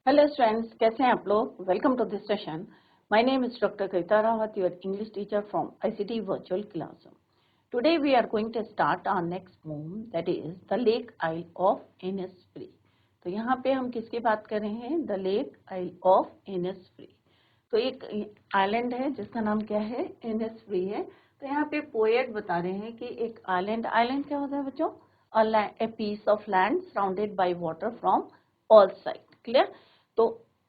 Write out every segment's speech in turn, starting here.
Hello students, कैसे हैं आप लोग। Welcome to this session. My name is doctor Kavita Rawat, your English teacher from ICT virtual classroom. Today we are going to start our next poem, that is the lake isle of Innisfree. तो यहाँ पे हम किसकी बात कर रहे हैं? The lake isle of Innisfree. तो एक आइलैंड है जिसका नाम क्या है? इनिसफ्री है। तो यहाँ पे पोएट बता रहे हैं कि एक आइलैंड क्या होता है बच्चों? a piece of land surrounded by water from all side. Clear? तो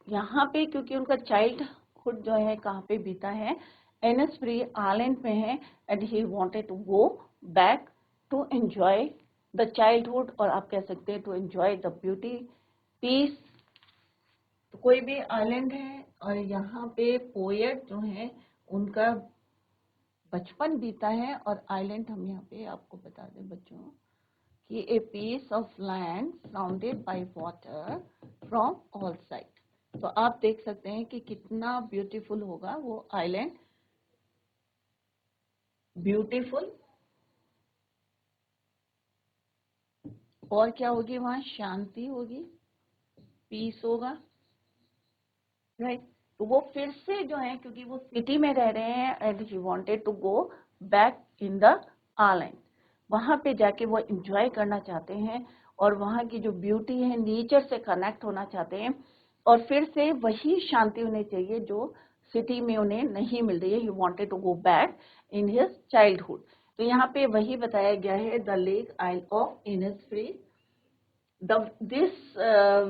यहाँ पे क्योंकि उनका चाइल्डहुड जो है कहाँ पे बीता है? इनिसफ्री आइलैंड में है, and he wanted to go back to enjoy the childhood, और आप कह सकते हैं to enjoy the beauty, peace. तो कोई भी आइलैंड है और यहाँ पे पोएट जो है उनका बचपन बीता है, और आइलैंड हम यहाँ पे आपको बता दें बच्चों कि a piece of land surrounded by water from all side. तो आप देख सकते हैं कि कितना ब्यूटीफुल होगा वो आइलैंड। ब्यूटीफुल, और क्या होगी वहां? शांति होगी, पीस होगा, राइट। तो वो फिर से जो है, क्योंकि वो सिटी में रह रहे हैं, and he wanted to go back in the island. वहां पे जाके वो एंजॉय करना चाहते हैं, और वहां की जो ब्यूटी है, नेचर से कनेक्ट होना चाहते हैं, और फिर से वही शांति उन्हें चाहिए जो सिटी में उन्हें नहीं मिल रही है। He wanted to go back in his childhood. तो यहाँ पे वही बताया गया है, the lake isle of Innisfree. This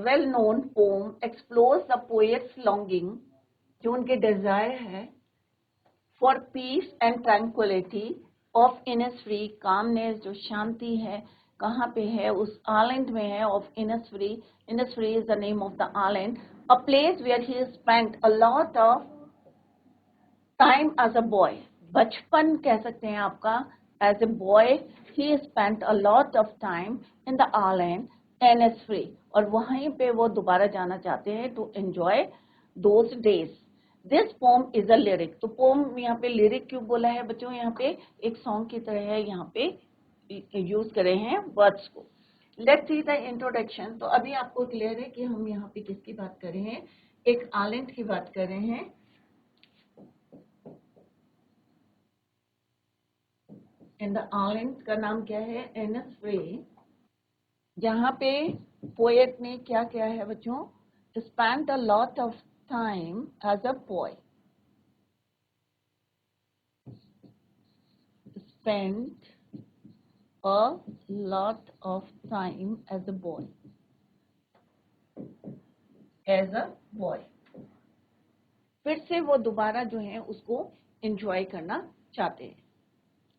well-known poem explores the poet's longing, जो उनके desire है, for peace and tranquility of Innisfree, calmness, जो शांति है कहाँ पे है? उस island में है of Innisfree. Innisfree is the name of the island, a place where he spent a lot of time as a boy. बचपन कह सकते हैं आपका। as a boy he spent a lot of time in the island Innisfree, और वहीं पे वो दोबारा जाना चाहते हैं to enjoy those days. This poem is a lyric. तो पोम यहाँ पे लिरिक क्यों बोला है बच्चों? यहाँ पे एक सॉन्ग की तरह है, यहाँ पे यूज करे हैं वर्ड्स को। Let's see the introduction. तो अभी आपको क्लियर है कि हम यहाँ पे किसकी बात कर रहे हैं? एक आइलैंड की बात कर रहे हैं। एंड द आइलैंड का नाम क्या है? इनिसफ्री। जहाँ पे पोएट ने क्या किया है बच्चों? Spent a lot of time as a boy. Spent a lot of time as a boy. As a boy, फिर से वो दोबारा जो है उसको एंजॉय करना चाहते हैं।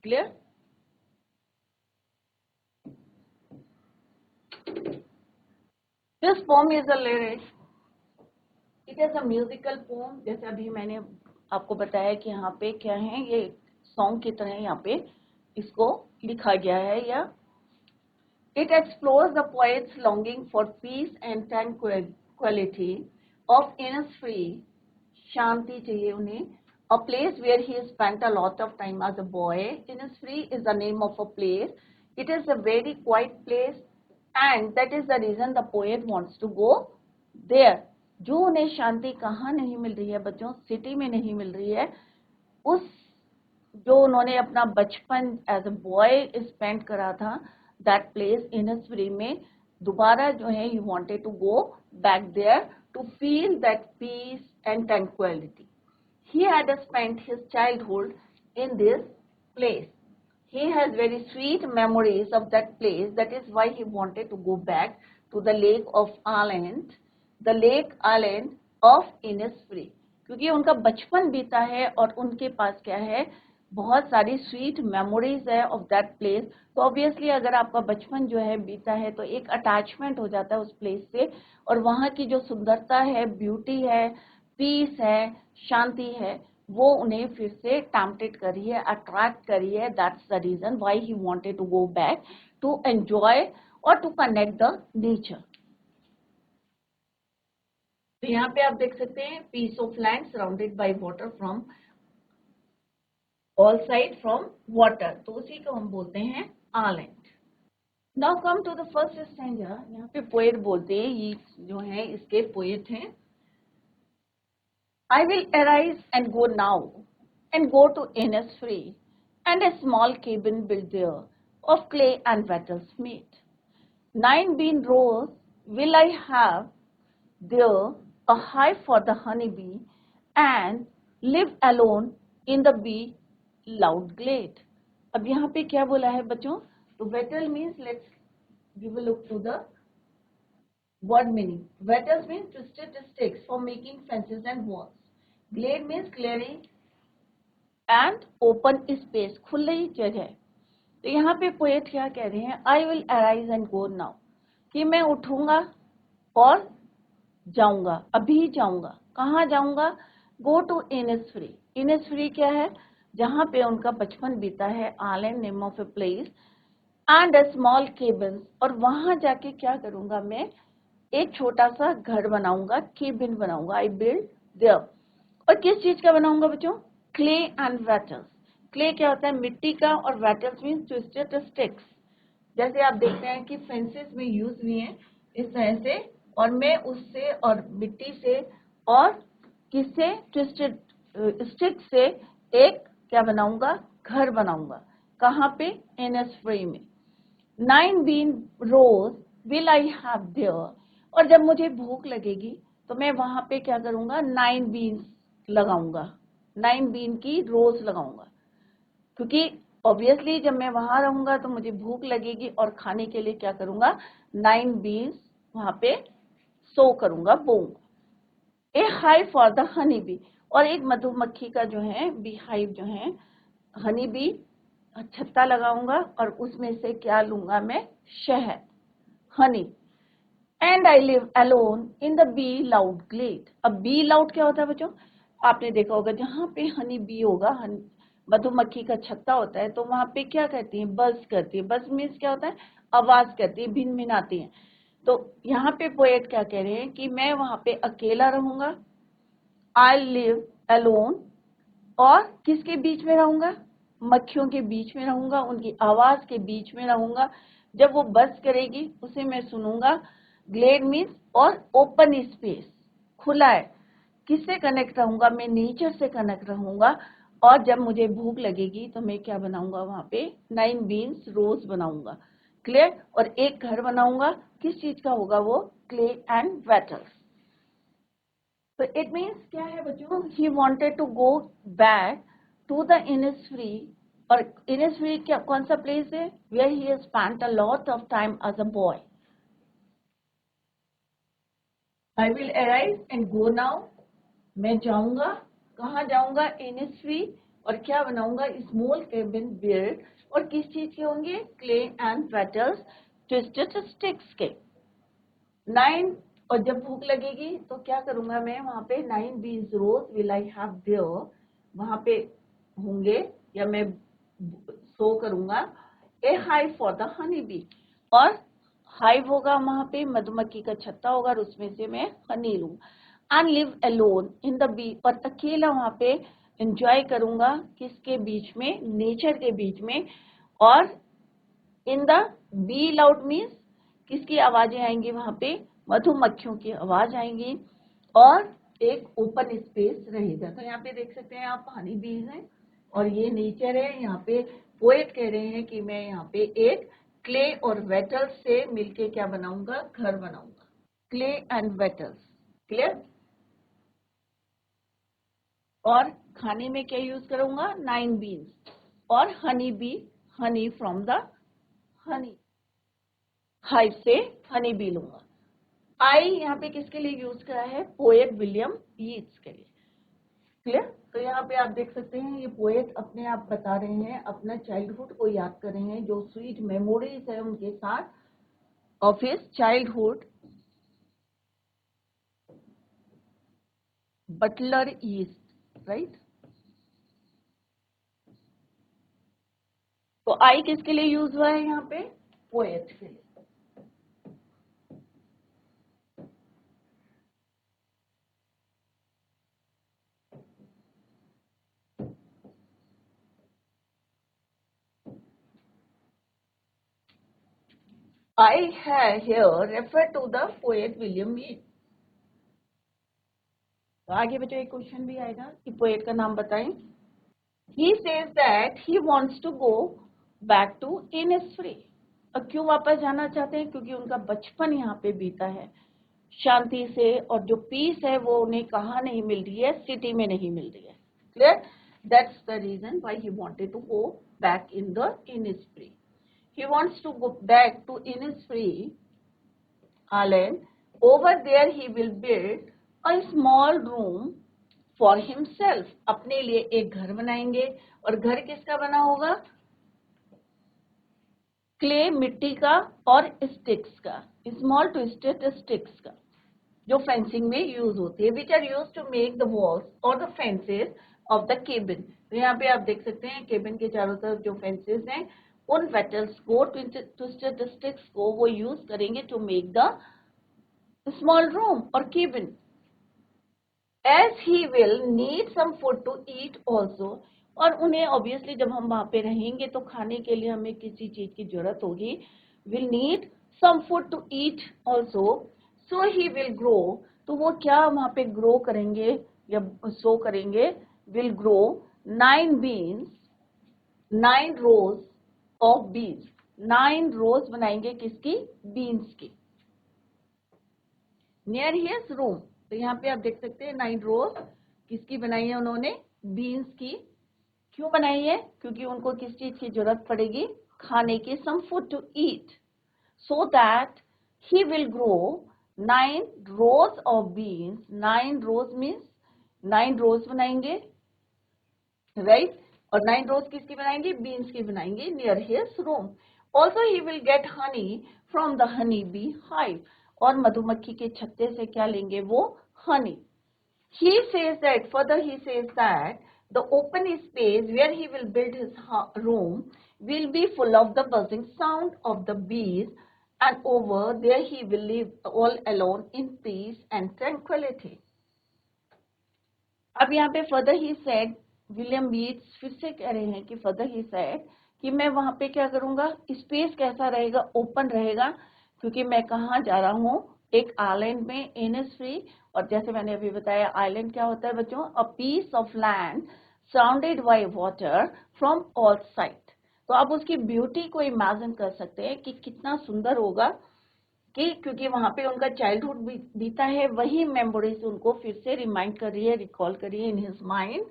Clear? This poem is a lyric, it is a musical poem. जैसे अभी मैंने आपको बताया कि यहाँ पे क्या है, ये सॉन्ग की तरह यहाँ पे इसको लिखा गया है। या it explores the poet's longing for peace and tranquillity of Innisfree. शांति चाहिए उन्हें। A place where he spent a lot of time as a boy. Innisfree is the name of a place. It is a very quiet place, and that is the reason the poet wants to go there. जो उन्हें शांति कहाँ नहीं मिल रही है बच्चों? City में नहीं मिल रही है। उस जो उन्होंने अपना बचपन एज अ बॉय स्पेंड करा था, दैट प्लेस इनिसफ्री में, दोबारा जो है he wanted to go back there to feel that peace and tranquillity. He had spent his childhood in this place. He has very sweet memories of that place. That is why he wanted to go back to the lake of Ireland, the lake island of Innisfree. क्योंकि उनका बचपन बीता है और उनके पास क्या है? बहुत सारी स्वीट मेमोरीज है ऑफ दैट प्लेस। तो ऑब्वियसली अगर आपका बचपन जो है बीता है तो एक अटैचमेंट हो जाता है उस प्लेस से, और वहाँ की जो सुंदरता है, ब्यूटी है, पीस है, शांति है, वो उन्हें फिर से टेम्पटेड करी है, अट्रैक्ट करी है। That's the reason why he wanted to go back to enjoy और टू कनेक्ट द नेचर। तो यहाँ पे आप देख सकते हैं, piece of land surrounded by water from all side from water, तो उसी को हम बोलते हैं island. Now come to the first stanza. यहाँ पे पोएट बोलते हैं, ये जो है इसके पोएट हैं। I will arise and go now, and go to Innisfree, and a small cabin built there, of clay and wattles made. 9 bean rows will I have there, a hive for the honeybee, and live alone in the bee loud glade. अब यहाँ पे क्या बोला है बच्चों? तो wattle means, let's give a look to the word meaning. Wattles means twisted sticks for making fences and walls. Glade means clearing and open space, खुली जगह। तो यहाँ पे पोएट क्या कह रहे हैं? I will arise and go now, कि मैं उठूंगा और जाऊंगा, अभी जाऊंगा। कहाँ जाऊंगा? Go to Innisfree। Innisfree क्या है? जहाँ पे उनका बचपन बीता है। Island name of a place and a small cabin। और वहां जाके क्या करूंगा मैं? एक छोटा सा घर बनाऊंगा, केबिन बनाऊंगा। I build their. और किस चीज का बनाऊंगा बच्चों? Clay and वेटल्स। क्ले क्या होता है? मिट्टी का, और वेटल्स मीन्स ट्विस्टेड स्टिक्स। जैसे आप देखते हैं कि फेंसेस में यूज हुई हैं इस तरह से, और मैं उससे और मिट्टी से और किससे? ट्विस्टेड स्टिक से एक क्या बनाऊंगा? घर बनाऊंगा। कहाँ पे? इनिस्फ्री में। 9 bean rows will I have there। और जब मुझे भूख लगेगी तो मैं वहां पे क्या करूंगा? 9 beans लगाऊंगा, 9 bean की रोज लगाऊंगा। क्योंकि ऑब्वियसली जब मैं वहां रहूंगा तो मुझे भूख लगेगी और खाने के लिए क्या करूंगा? 9 beans वहां पे सो करूंगा, बोऊंगा। A hive for the honey bee. और एक मधुमक्खी का जो है बी हाइव जो है, हनी बी, छत्ता लगाऊंगा और उसमें से क्या लूंगा मैं? शहद, honey. And I live alone in the bee loud glade. अब बी लाउड क्या होता है बच्चों? आपने देखा होगा जहां पे हनी बी होगा, मधुमक्खी का छत्ता होता है, तो वहां पे क्या करती है? बज करती है। बज मीन्स क्या होता है? आवाज करती है, भिन भिनाती है। तो यहाँ पे पोएट क्या कह रहे हैं कि मैं वहां पे अकेला रहूंगा। आई लिव अलोन। और किसके बीच में रहूंगा? मक्खियों के बीच में रहूंगा, उनकी आवाज के बीच में रहूंगा। जब वो बस करेगी उसे मैं सुनूंगा। ग्लेड मीन्स और ओपन स्पेस, खुला है। किससे कनेक्ट रहूंगा? मैं नेचर से कनेक्ट रहूंगा। और जब मुझे भूख लगेगी तो मैं क्या बनाऊंगा? वहां पे 9 beans रोज बनाऊंगा, क्लियर। और एक घर बनाऊंगा। किस चीज का होगा वो? Clay and wattles. तो इट मीन्स क्या है बच्चों? He wanted to go back to the Innisfree. और इनिस्फ्री क्या, कौन सा प्लेस है? Where he has spent a lot of time as a boy. I will arrive and go now. मैं जाऊंगा। कहाँ जाऊंगा? इनिस्फ्री। और क्या बनाऊंगा? Small cabin build. और किस चीज के होंगे? Clay and wattles, twisted sticks के। 9। और जब भूख लगेगी तो क्या करूंगा मैं? वहां पे 9 beans rows will I have there, वहां पे होंगे, या मैं सो करूंगा। A hive for the honey bee. और हाइव होगा वहां पे, मधुमक्खी का छत्ता होगा, और उसमें से मैं हनी लूंगा। And live alone in the bee. और अकेला वहां पे एंजॉय करूंगा। किसके बीच में? नेचर के बीच में। और इन द बी लाउड मीन्स किसकी आवाजें आएंगी वहां पे? मधुमक्खियों की आवाज आएंगी। और एक ओपन स्पेस रहेगा। तो यहाँ पे देख सकते हैं आप, हनी बीज हैं और ये नेचर है। यहाँ पे पोएट कह रहे हैं कि मैं यहाँ पे एक क्ले और वेटल्स से मिलके क्या बनाऊंगा? घर बनाऊंगा। Clay and wattles, clear. और खाने में क्या यूज करूंगा? 9 beans। और honey bee, honey from the honey hive से हनी बी लूंगा। आई यहाँ पे किसके लिए यूज करा है? पोएट विलियम यीट्स के लिए, क्लियर। तो यहाँ पे आप देख सकते हैं ये पोएट अपने आप बता रहे हैं, अपना चाइल्डहुड को याद कर रहे हैं, जो स्वीट मेमोरीज है उनके साथ of his childhood. Butler east, right. तो आई किसके लिए यूज हुआ है यहाँ पे? पोएट के लिए। I have here referred to the poet William Yeats. तो आगे बच्चों एक क्वेश्चन भी आएगा कि पोएट का नाम बताएं. He says that he wants to go back to Innisfree. और क्यों वापस जाना चाहते हैं? क्योंकि उनका बचपन यहाँ पे बीता है शांति से, और जो पीस है वो उन्हें कहाँ नहीं मिल रही है, सिटी में नहीं मिल रही है. Clear? That's the reason why he wanted to go back in the Innisfree. He wants to go back to Innisfree Island. Over there he will build a small room for himself. अपने लिए एक घर बनाएंगे. और घर किसका बना होगा? क्ले, मिट्टी का, और स्टिक्स का, स्मॉल ट्विस्टेड स्टिक्स का, जो फेंसिंग में यूज होती है, which are use to make the walls और the fences of the cabin. तो यहाँ पे आप देख सकते हैं केबिन के चारों तरफ जो फेंसेस हैं, उन पेटल्स को, ट्विस्टेड स्टिक्स को वो यूज करेंगे to make the small room और cabin. As he will need some food to eat also. और उन्हें ऑब्वियसली जब हम वहां पे रहेंगे तो खाने के लिए हमें किसी चीज की जरूरत होगी. Will need some food to eat also. So he will grow. तो वो क्या वहां पे ग्रो करेंगे या सो करेंगे? Will grow 9 beans, 9 rows of beans. 9 rows बनाएंगे किसकी? बीन्स की. Near his room. तो यहाँ पे आप देख सकते हैं 9 रोज किसकी बनाई है उन्होंने? बीन्स की. क्यों बनाई है? क्योंकि उनको किस चीज की जरूरत पड़ेगी? खाने की. Some food to eat. So that he will grow 9 rows of beans. 9 rows means 9 rows बनाएंगे, राइट? और 9 रोज किसकी बनाएंगे? बीन्स की बनाएंगे near his room. Also he will get honey from the honey bee hive. और मधुमक्खी के छत्ते से क्या लेंगे वो? Honey. He says that, further he says that the open space where he will build his room will be full of the buzzing sound of the bees, and over there he will live all alone in peace and tranquility. अब यहाँ पे further he said, William Yeats फिर से कह रहे हैं कि further he said कि मैं वहां पे क्या करूंगा? स्पेस कैसा रहेगा? ओपन रहेगा. क्योंकि मैं कहाँ जा रहा हूँ? एक आइलैंड में, इनिसफ्री. और जैसे मैंने अभी बताया, आइलैंड क्या होता है बच्चों? A piece of land surrounded by water from all side. तो आप उसकी ब्यूटी को इमेजिन कर सकते हैं कि कितना सुंदर होगा, कि क्योंकि वहां पे उनका चाइल्डहुड बीता है, वही मेमोरीज उनको फिर से रिमाइंड कर रही है, रिकॉल कर रही है इन हिज माइंड.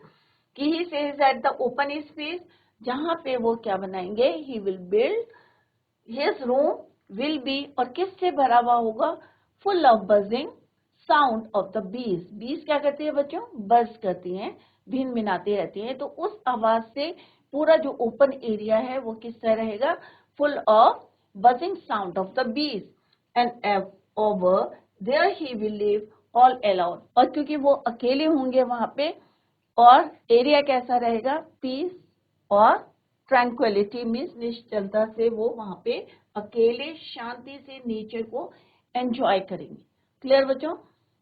कि he says that the open space, जहां पे वो क्या बनाएंगे? He will build his room will be, और किससे भरा हुआ होगा? Full of buzzing sound of the bees. Bees क्या करती है बच्चों? बज करती हैं, भिन भिनाती रहती हैं. तो उस आवाज से पूरा जो ओपन एरिया है वो किस तरह रहेगा? Full of buzzing sound of the bees. And over there he will live all alone. और क्योंकि वो अकेले होंगे वहां पे, और एरिया कैसा रहेगा? पीस और ट्रैंक्विलिटी मीन्स निश्चलता से वो वहां पे अकेले शांति से नेचर को एंजॉय करेंगे. क्लियर बच्चों?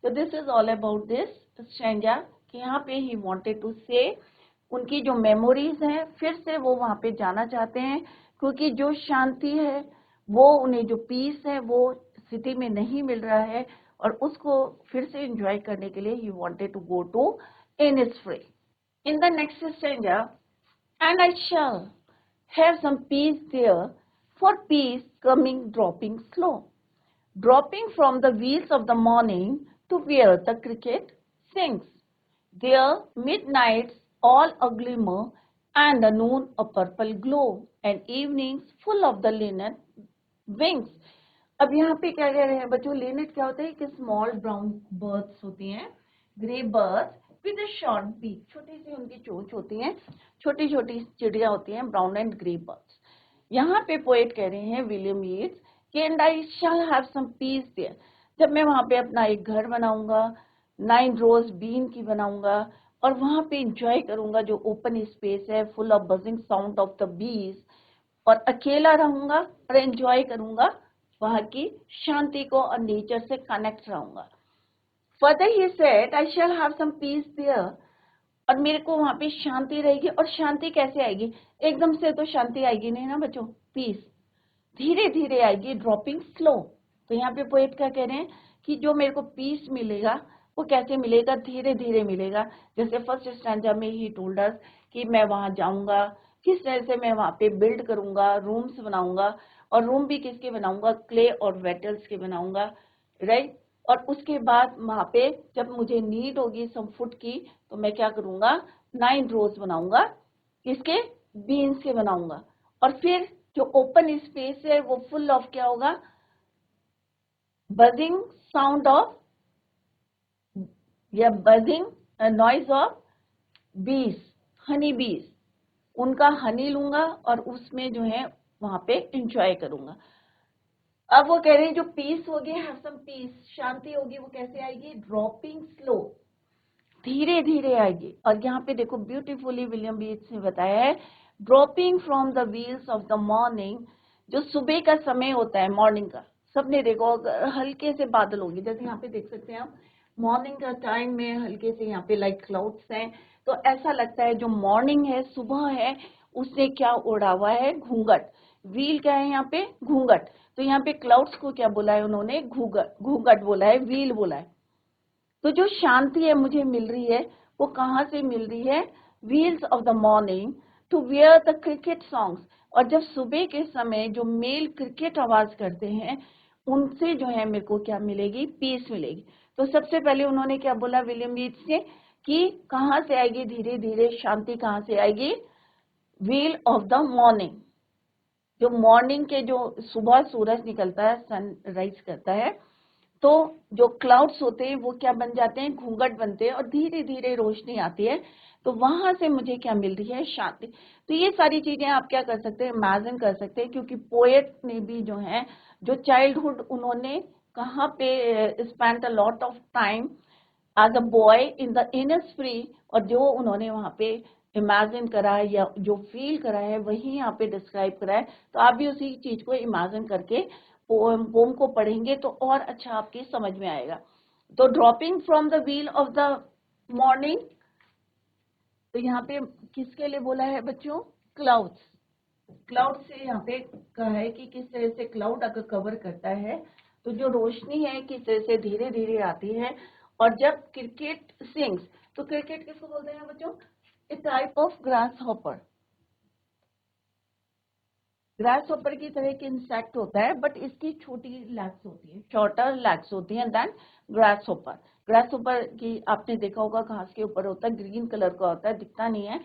तो this is all about this stanza. कि यहाँ पे ही वांटेड टू से उनकी जो मेमोरीज हैं फिर से वो वहां पे जाना चाहते हैं, क्योंकि जो शांति है वो उन्हें, जो पीस है वो सिटी में नहीं मिल रहा है, और उसको फिर से एंजॉय करने के लिए he wanted to go to Innisfree. In the next stanza, and I shall have some peace there, for peace coming dropping slow, dropping from the wheels of the morning to where the cricket sings. There midnights all a glimmer, and the noon a purple glow, and evenings full of the linnet wings. अब यहाँ पे क्या कह रहे हैं बच्चों? Lynette क्या होता है? कि स्मॉल ब्राउन बर्ड्स होती हैं, grey birds with a short beak. छोटी सी उनकी चोंच होती हैं, छोटी छोटी चिड़िया होती हैं, ब्राउन एंड ग्रे बर्ड्स. यहाँ पे पोएट कह रहे हैं विलियम यीट्स कि and I shall have some peace there. जब मैं वहां पे अपना एक घर बनाऊंगा, 9 रोज बीन की बनाऊंगा, और वहां पे इंजॉय करूंगा जो ओपन स्पेस है, full of buzzing sound of the बीज, और अकेला रहूंगा और एंजॉय करूंगा वहां की शांति को, और नेचर से कनेक्ट रहूंगा. Further he said I shall have some peace there. और मेरे को वहां पे शांति रहेगी. और शांति कैसे आएगी? एकदम से तो शांति आएगी नहीं ना बच्चों. पीस धीरे धीरे आएगी, ड्रॉपिंग स्लो। तो यहाँ पे पोएट क्या कह रहे हैं कि जो मेरे को पीस मिलेगा वो कैसे मिलेगा, धीरे धीरे मिलेगा। जैसे फर्स्ट स्टैंजा में ही टोल्ड अस कि मैं वहां जाऊंगा, किस तरह से मैं वहां पे बिल्ड करूंगा, रूम्स बनाऊंगा, और रूम भी किसके बनाऊंगा, क्ले और वेटल्स के बनाऊंगा, राइट। और उसके बाद वहां पे जब मुझे नीड होगी सम फूड की, तो मैं क्या करूंगा, 9 रोज बनाऊंगा, किसके, बीन्स के बनाऊंगा। और फिर जो ओपन स्पेस है वो फुल ऑफ क्या होगा, बजिंग साउंड ऑफ या बजिंग नॉइज ऑफ बीज, हनी बीज, उनका हनी लूंगा और उसमें जो है वहां पे एंजॉय करूंगा। अब वो कह रहे हैं जो पीस होगी, हैव सम पीस, शांति होगी, वो कैसे आएगी, ड्रॉपिंग स्लो, धीरे धीरे आएगी। और यहाँ पे देखो ब्यूटीफुली विलियम येट्स ने बताया है, dropping from the wheels of the morning, जो सुबह का समय होता है मॉर्निंग का, सबने देखो हल्के से बादल होंगे, जैसे यहाँ पे देख सकते हैं आप, मॉर्निंग का टाइम में हल्के से यहाँ पे लाइक क्लाउड्स हैं, तो ऐसा लगता है जो मॉर्निंग है, सुबह है, उसने क्या उड़ा हुआ है, घूंघट। व्हील क्या है यहाँ पे, घूंघट। तो यहाँ पे क्लाउड्स को क्या बोला है उन्होंने, घूंघट, घूंघट बोला है, व्हील बोला है। तो जो शांति है मुझे मिल रही है वो कहाँ से मिल रही है, wheels of the morning to where the cricket songs. और जब सुबह के समय जो मेल क्रिकेट आवाज करते हैं, उनसे जो है मेरे को क्या मिलेगी, पीस मिलेगी। तो सबसे पहले उन्होंने क्या बोला विलियम येट्स ने कि कहाँ से आएगी धीरे धीरे शांति, कहाँ से आएगी, व्हील ऑफ द मॉर्निंग। जो मॉर्निंग के जो सुबह सूरज निकलता है, सनराइज करता है, तो जो क्लाउड्स होते हैं वो क्या बन जाते हैं, घूंघट बनते हैं और धीरे धीरे रोशनी आती है, तो वहां से मुझे क्या मिल रही है, शांति। तो ये सारी चीजें आप क्या कर सकते हैं, इमेजिन कर सकते हैं, क्योंकि पोएट ने भी जो है, जो चाइल्डहुड उन्होंने कहाँ पे spend a lot of time as a boy in the Innisfree, और जो उन्होंने वहां पे इमेजिन करा है या जो फील करा है वही यहाँ पे डिस्क्राइब करा है। तो आप भी उसी चीज को इमेजिन करके पोम को पढ़ेंगे तो और अच्छा आपकी समझ में आएगा। तो dropping from the wheel of the morning, तो यहाँ पे किसके लिए बोला है बच्चों, क्लाउड्स। क्लाउड से यहाँ पे कहा है कि किस तरह से क्लाउड अगर कवर करता है तो जो रोशनी है किस तरह से धीरे धीरे आती है। और जब क्रिकेट सिंग्स, तो क्रिकेट किसको बोलते हैं बच्चों, a type of grasshopper. Grasshopper की तरह के इंसेक्ट होता है, बट इसकी छोटी लैग्स होती है, शॉर्टर लैग्स होती हैं then grasshopper. Grasshopper की आपने देखा होगा घास के ऊपर होता है, ग्रीन कलर का होता है, दिखता नहीं है।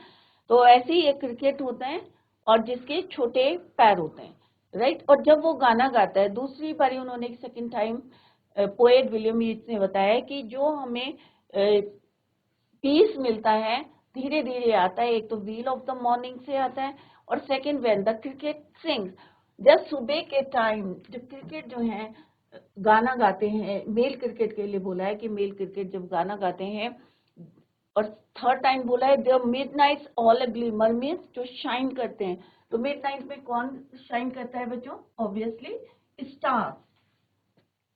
तो ऐसे ही एक क्रिकेट होता है और जिसके छोटे पैर होते हैं, राइट। और जब वो गाना गाता है, दूसरी बारी उन्होंने second time poet William Yeats ने बताया कि जो हमें पीस मिलता है धीरे धीरे आता है, एक तो व्हील ऑफ द मॉर्निंग से आता है, और second when the cricket sings, जब सुबह के टाइम जब क्रिकेट जो है गाना गाते हैं, मेल क्रिकेट के लिए बोला है कि मेल क्रिकेट जब गाना गाते हैं। और थर्ड टाइम बोला है the Midnights all glimmer, means जो शाइन करते हैं। तो मिडनाइट में कौन शाइन करता है बच्चों, ऑब्वियसली स्टार्स।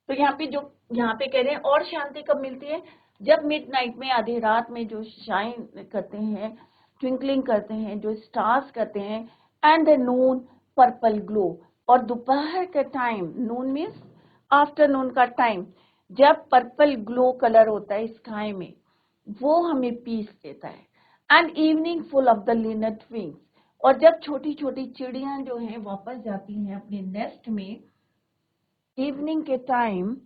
तो यहाँ पे जो यहाँ पे कह रहे हैं और शांति कब मिलती है, जब मिडनाइट में, आधी रात में जो शाइन करते हैं, ट्विंकलिंग करते हैं, जो स्टार्स करते हैं, and the noon purple glow. और दोपहर का टाइम, नून मीन्स आफ्टरनून का टाइम, जब पर्पल ग्लो कलर होता है स्काई में, वो हमें पीस देता है। And evening full of the linnet wings, और जब छोटी छोटी चिड़ियां जो हैं वापस जाती हैं अपने नेस्ट में इवनिंग के टाइम,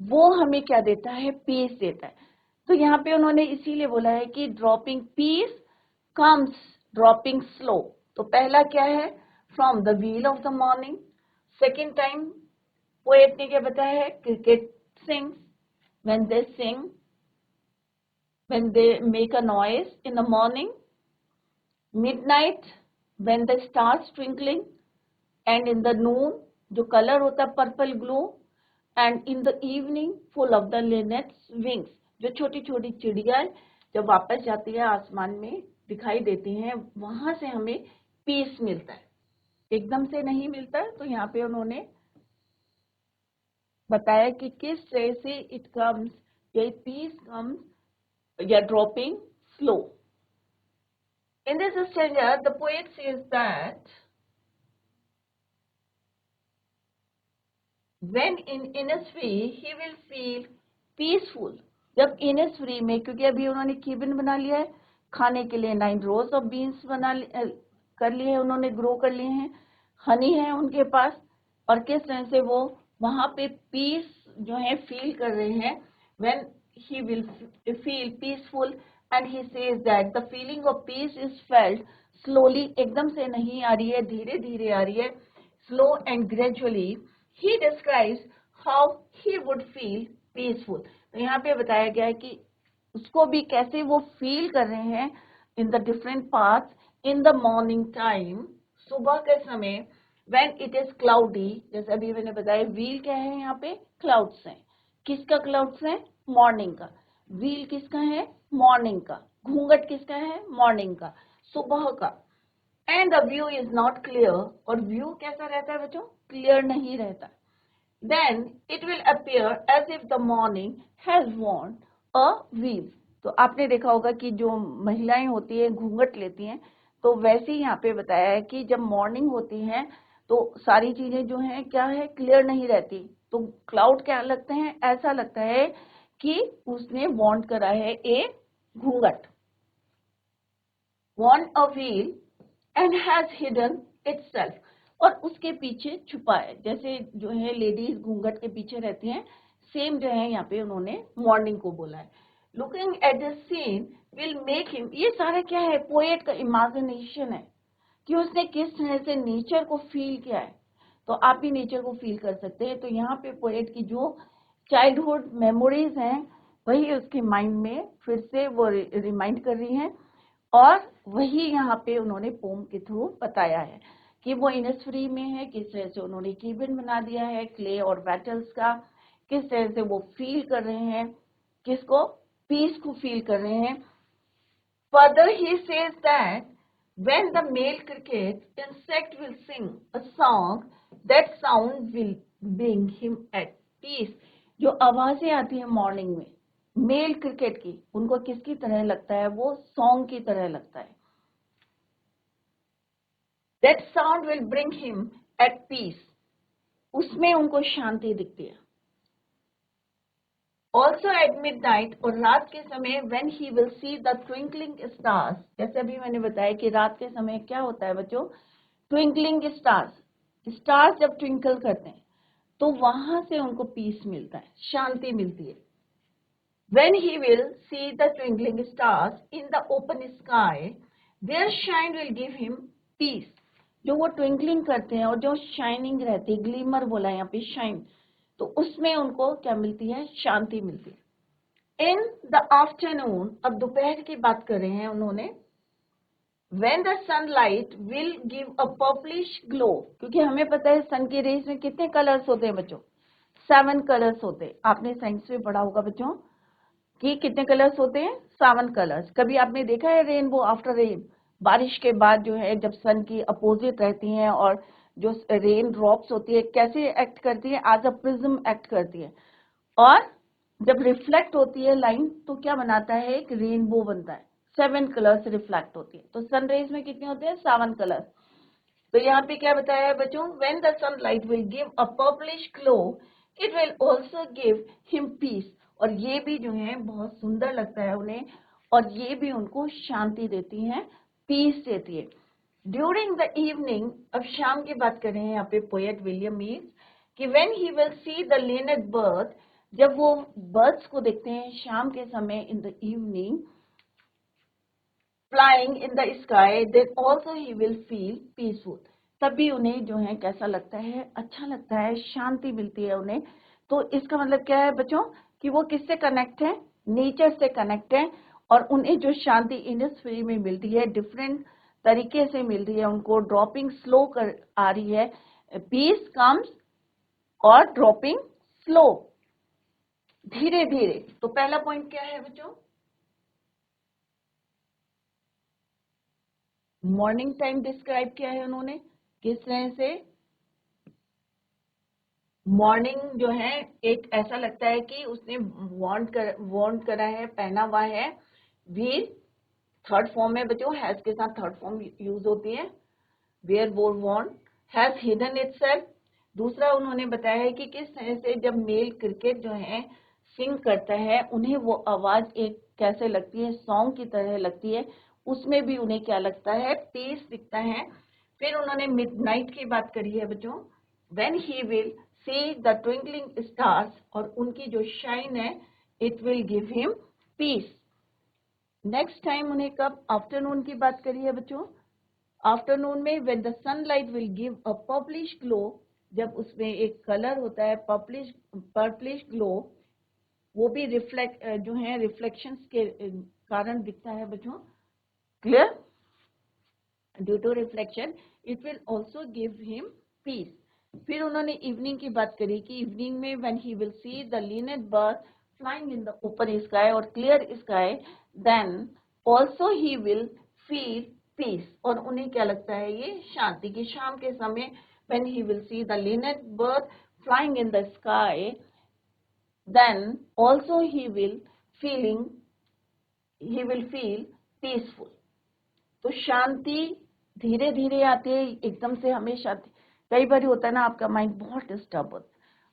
वो हमें क्या देता है, पीस देता है। तो यहाँ पे उन्होंने इसीलिए बोला है कि dropping peace comes dropping slow. तो पहला क्या है, from the wheel of the morning. Second time poet ने क्या बताया है, cricket sings, when they sing, when they make a noise in the morning. Midnight when the stars twinkling, and in the noon जो colour होता है purple glow, and in the evening full of the linnets wings, जो छोटी छोटी चिड़िया जब वापस जाती है आसमान में दिखाई देती हैं, वहां से हमें पीस मिलता है, एकदम से नहीं मिलता है। तो यहाँ पे उन्होंने बताया कि किस तरह से इट कम्स, या पीस कम्स या dropping slow. In this stanza the poet says that When in innisfree he will feel peaceful. जब innisfree में, क्योंकि अभी उन्होंने केबिन बना लिया है, खाने के लिए 9 rows of beans कर लिए हैं, उन्होंने ग्रो कर लिए हैं, हनी है उनके पास, और किस तरह से वो वहां पे पीस जो है फील कर रहे हैं. when he will feel peaceful and he says that the feeling of peace is felt slowly, एकदम से नहीं आ रही है, धीरे धीरे आ रही है, slow and gradually. he describes how he would feel peaceful. तो यहाँ पे बताया गया है कि उसको भी कैसे वो फील कर रहे हैं in the different parts in the morning time, सुबह के समय, व्हेन इट इज क्लाउडी. जैसे अभी मैंने बताया व्हील क्या है, यहाँ पे क्लाउड्स हैं. किसका क्लाउड्स है? मॉर्निंग का. व्हील किसका है? मॉर्निंग का. घूंघट किसका है? मॉर्निंग का, सुबह का. And the view is not clear, और व्यू कैसा रहता है बच्चों? क्लियर नहीं रहता. then it will appear as if the morning has worn a wheel. तो आपने देखा होगा कि जो महिलाएं होती हैं घूंघट लेती हैं, तो वैसे ही यहाँ पे बताया है कि जब मॉर्निंग होती है तो सारी चीजें जो हैं क्या है, क्लियर नहीं रहती. तो क्लाउड क्या लगते हैं? ऐसा लगता है कि उसने वॉन्ट करा है ए घूंघट, worn a wheel and has hidden itself, और उसके पीछे छुपा है. जैसे जो है लेडीज घूंघट के पीछे रहती हैं, सेम जो है यहाँ पे उन्होंने मॉर्निंग को बोला है. Looking at the scene will make him, ये सारा क्या है? पोएट का इमेजिनेशन है कि उसने किस तरह से नेचर को फील किया है. तो आप भी नेचर को फील कर सकते हैं. तो यहाँ पे पोएट की जो चाइल्डहुड मेमोरीज हैं वही उसके माइंड में फिर से वो रिमाइंड कर रही हैं, और वही यहाँ पे उन्होंने पोम के थ्रू बताया है कि वो इनिसफ्री में है, किस तरह से उन्होंने केबिन बना दिया है क्ले और बैटल्स का, किस तरह से वो फील कर रहे हैं, किसको? पीस को फील कर रहे हैं. Further he says that when the male cricket insect will sing a song, that sound will bring him at peace. जो आवाजें आती है मॉर्निंग में मेल क्रिकेट की, उनको किसकी तरह लगता है? वो सॉन्ग की तरह लगता है. That sound will bring him at peace. उसमें उनको शांति दिखती है. Also at midnight, और रात के समय, when he will see the twinkling stars. जैसे अभी मैंने बताया कि रात के समय क्या होता है बच्चों? Twinkling stars. स्टार्स जब ट्विंकल करते हैं तो वहां से उनको पीस मिलता है, शांति मिलती है. When he will see the twinkling stars in the open sky, their shine will give him peace. जो वो ट्विंकलिंग करते हैं और जो शाइनिंग रहती है, ग्लीमर बोला यहाँ पे शाइन, तो उसमें उनको क्या मिलती है? शांति मिलती है. इन द आफ्टरनून, अब दोपहर की बात कर रहे हैं उन्होंने. when the sunlight will give a purplish glow, क्योंकि हमें पता है सन की रेज में कितने कलर्स होते हैं बच्चों? 7 कलर्स होते हैं. आपने साइंस में पढ़ा होगा बच्चों कि कितने कलर्स होते हैं? 7 कलर्स. कभी आपने देखा है रेनबो आफ्टर रेन? बारिश के बाद जो है जब सन की अपोजिट रहती हैं और जो रेन ड्रॉप्स होती है कैसे एक्ट करती है? एज अ प्रिज्म एक्ट करती है, और जब रिफ्लेक्ट होती है लाइन तो क्या बनाता है? एक रेनबो बनता है. 7 कलर्स रिफ्लेक्ट होती है. तो सनरेज में कितने होते हैं? 7 कलर्स. तो यहाँ पे क्या बताया है बच्चों? When the sunlight will give a purplish glow, it will also give him peace. और ये भी जो है बहुत सुंदर लगता है उन्हें, और ये भी उनको शांति देती है, पीस देती है. ड्यूरिंग द इवनिंग, अब शाम की बात कर रहे हैं यहाँ पे पोएट विलियम मीज, कि when he will see the linnet bird, जब वो बर्ड्स को देखते हैं शाम के समय इन the evening, flying in the sky, then also he will feel peaceful. तभी उन्हें जो है कैसा लगता है? अच्छा लगता है, शांति मिलती है उन्हें. तो इसका मतलब क्या है बच्चों? कि वो किससे कनेक्ट है? नेचर से कनेक्ट है, और उन्हें जो शांति इनिसफ्री में मिलती है डिफरेंट तरीके से मिल रही है. उनको ड्रॉपिंग स्लो कर आ रही है. पीस कम्स और ड्रॉपिंग स्लो, धीरे धीरे. तो पहला पॉइंट क्या है बच्चों? मॉर्निंग टाइम डिस्क्राइब किया है उन्होंने, किस तरह से मॉर्निंग जो है एक ऐसा लगता है कि उसने वांट करा है, पहना हुआ है. वीर थर्ड फॉर्म में बच्चों, हैज के साथ थर्ड फॉर्म यूज होती है. वेयर वोर वॉन्ट, हैज हिडन इटसेल्फ. दूसरा उन्होंने बताया है कि किस तरह से जब मेल क्रिकेट जो है सिंग करता है उन्हें वो आवाज एक कैसे लगती है, सॉन्ग की तरह लगती है, उसमें भी उन्हें क्या लगता है, पीस दिखता है। फिर उन्होंने मिडनाइट की बात करी है बच्चों, when he will see the twinkling stars, और उनकी जो शाइन है it will give him peace. Next time उन्हें कब आफ्टरनून की बात करी है बच्चों, आफ्टरनून में when the sunlight will give a purplish glow, जब उसमें एक कलर होता है पर्पलिश ग्लो, वो भी रिफ्लेक्ट जो है रिफ्लेक्शंस के कारण दिखता है बच्चों, clear, due to reflection it will also give him peace. फिर उन्होंने इवनिंग की बात करी कि इवनिंग में when he will see the linnet bird flying in the open sky और clear sky, then also he will feel peace, और उन्हें क्या लगता है, ये शांति की। शाम के समय when he will see the linnet bird flying in the sky, then also he will feel peaceful। तो शांति धीरे धीरे आती है, एकदम से हमें शांति, कई बार होता है ना आपका माइंड बहुत डिस्टर्ब होता है,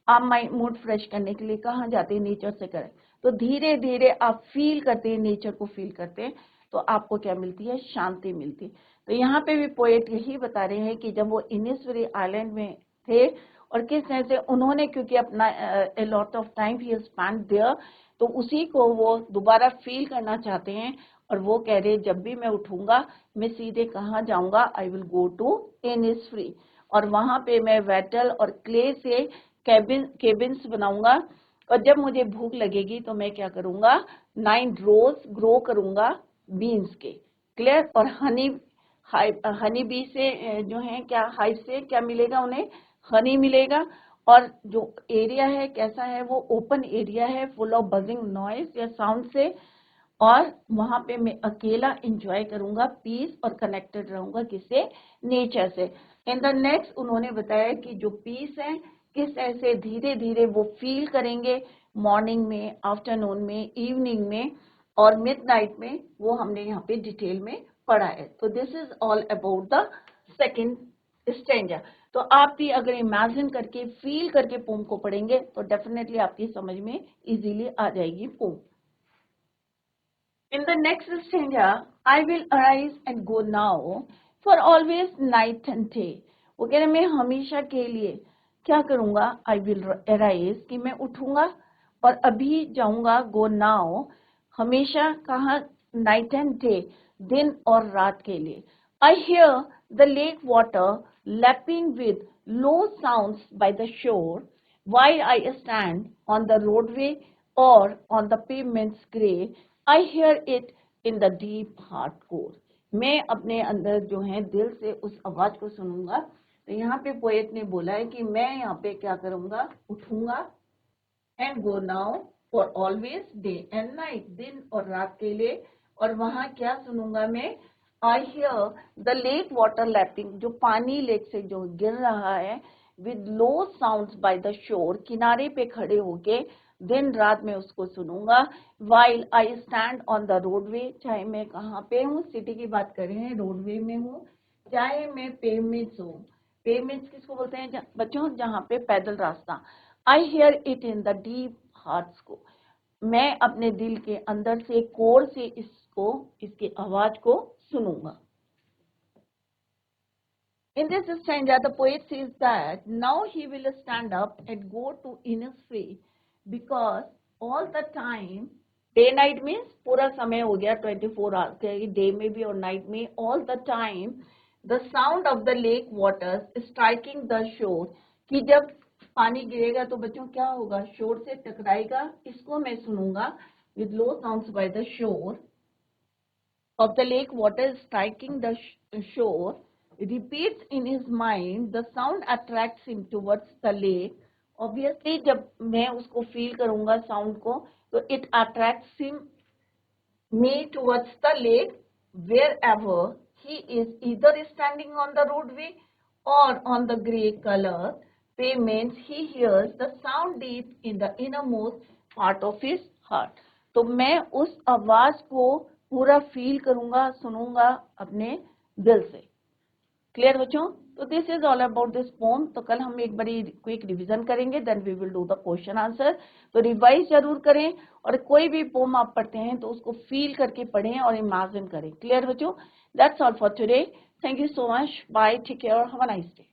आप माइंड मूड फ्रेश करने के लिए कहाँ जाते हैं, नेचर से करें, तो धीरे धीरे आप फील करते हैं, नेचर को फील करते हैं, तो आपको क्या मिलती है, शांति मिलती है। तो यहाँ पे भी पोएट यही बता रहे हैं कि जब वो इनिसवेरी आइलैंड में थे और किस तरह से उन्होंने, क्योंकि अपना a lot of time he has spent there, तो उसी को वो दोबारा फील करना चाहते हैं, और वो कह रहे जब भी मैं उठूंगा मैं सीधे कहाँ जाऊंगा, I will go to Innisfree, और वहां पे मैं वेटल और क्ले से केबिन्स बनाऊंगा, और जब मुझे भूख लगेगी तो मैं क्या करूंगा, 9 रोज ग्रो करूंगा बीन्स के, क्लियर, और हनी बी से जो है क्या, हाइव से क्या मिलेगा उन्हें, हनी मिलेगा, और जो एरिया है कैसा है, वो ओपन एरिया है, फुल ऑफ बजिंग नॉइज या साउंड से, और वहां पे मैं अकेला एंजॉय करूंगा पीस, और कनेक्टेड रहूंगा किससे, नेचर से। इन द नेक्स्ट उन्होंने बताया कि जो पीस है किस ऐसे धीरे धीरे वो फील करेंगे, मॉर्निंग में, आफ्टरनून में, इवनिंग में और मिडनाइट में, वो हमने यहाँ पे डिटेल में पढ़ा है। तो this is all about the second stanza. तो आप भी अगर इमेजिन करके फील करके पोम को पढ़ेंगे तो डेफिनेटली आपकी समझ में इजीली आ जाएगी pome. In the next stanza, I will arise and go now, for always night and day। वो कह रहे मैं हमेशा के लिए क्या करूंगा, I will arise कि मैं उठूंगा और अभी जाऊंगा, go now हमेशा, कहाँ, night and day दिन और रात के लिए। I hear the lake water lapping with low sounds by the shore, while I stand on the roadway or on the pavement's gray, I hear it in the deep heart core। मैं अपने अंदर जो है दिल से उस आवाज को सुनूंगा। तो यहाँ पे पोएट ने बोला है कि मैं यहाँ पे क्या करूंगा, उठूंगा, and go now for always day and night दिन और रात के लिए, और वहां क्या सुनूंगा मैं, I hear the lake water lapping, जो पानी लेक से जो गिर रहा है, with low sounds by the shore किनारे पे खड़े होके दिन रात में उसको सुनूंगा, while I stand on the roadway, चाहे मैं कहाँ पे हूँ, सिटी की बात कर रहे हैं, रोडवे में हूँ, चाहे मैं पेवमेंट्स हूँ, पेवमेंट्स किसको बोलते हैं बच्चों, जहाँ पे पैदल रास्ता, I hear it in the deep hearts को, मैं अपने दिल के अंदर से कोर से इसको, इसकी आवाज को सुनूंगा। In this stanza, the poet says that now he will stand up and go to Innisfree because all the time, day night means पूरा समय हो गया 24 hours, day में भी और night में, all the time, the sound of the lake waters striking the shore, कि जब पानी गिरेगा तो बच्चों क्या होगा, शोर से टकराएगा, इसको मैं सुनूंगा, with low sounds by the shore of the lake water striking the shore, repeats in his mind, the sound attracts him towards the lake। Obviously जब मैं उसको फील करूंगा साउंड को, तो it attracts me towards the lake wherever he is either standing on the roadway or on the grey color pavements, he hears the sound deep in the innermost part of his heart। तो मैं उस आवाज को पूरा feel करूंगा, सुनूंगा अपने दिल से, क्लियर बच्चों। तो this is all about this poem. तो कल हम एक बड़ी क्विक रिवीजन करेंगे, then we will do the question answer. तो रिवाइज जरूर करें, और कोई भी पोम आप पढ़ते हैं तो उसको फील करके पढ़ें और इमेजिन करें। क्लियर बच्चों? That's all for today. Thank you so much. Bye, take care, have a nice day.